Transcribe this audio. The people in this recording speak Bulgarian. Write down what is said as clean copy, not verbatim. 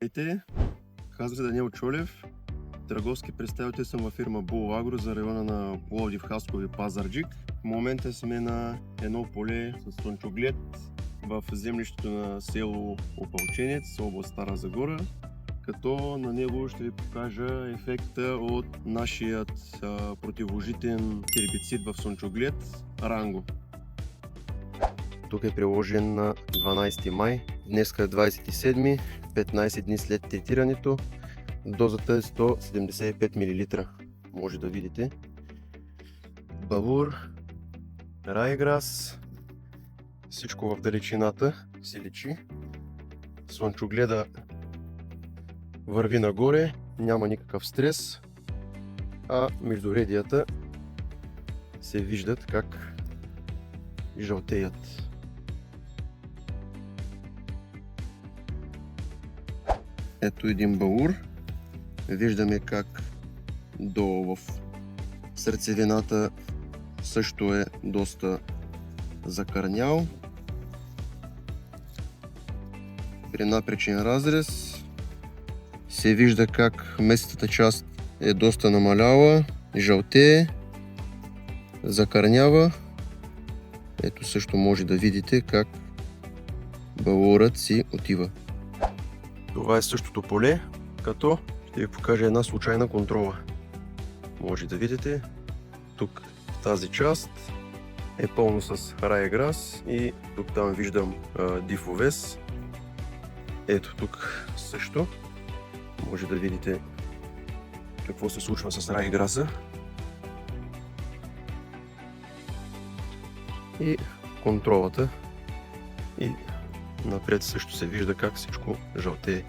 Здравейте! Казвам се Даниел Чолев. Търговски представител съм във фирма Bull Agro за района на Пловдив, Хасково и Пазарджик. В момента сме на едно поле с слънчоглед в землището на село Опалченец, област Стара Загора, като на него ще ви покажа ефекта от нашият противожитен хербицид в слънчоглед Ранго. Тук е приложен на 12 май, днеска е 27, 15 дни след третирането. Дозата е 175 мл. Може да видите. Бавур, райграс, всичко в далечината се личи. Слънчогледа върви нагоре, няма никакъв стрес, а междуредията се виждат как жълтеят. Ето един баур. Виждаме как долу в сърцевината също е доста закърнял. При напречен разрез се вижда как местната част е доста намаляла, жълтее, закърнява. Ето също може да видите как баурът си отива. Това е същото поле, като ще ви покажа една случайна контрола. Може да видите, тук в тази част е пълно с райграс и тук там виждам див овес. Ето тук също може да видите какво се случва с райграса. И контролата, и напред също се вижда как всичко жълтее.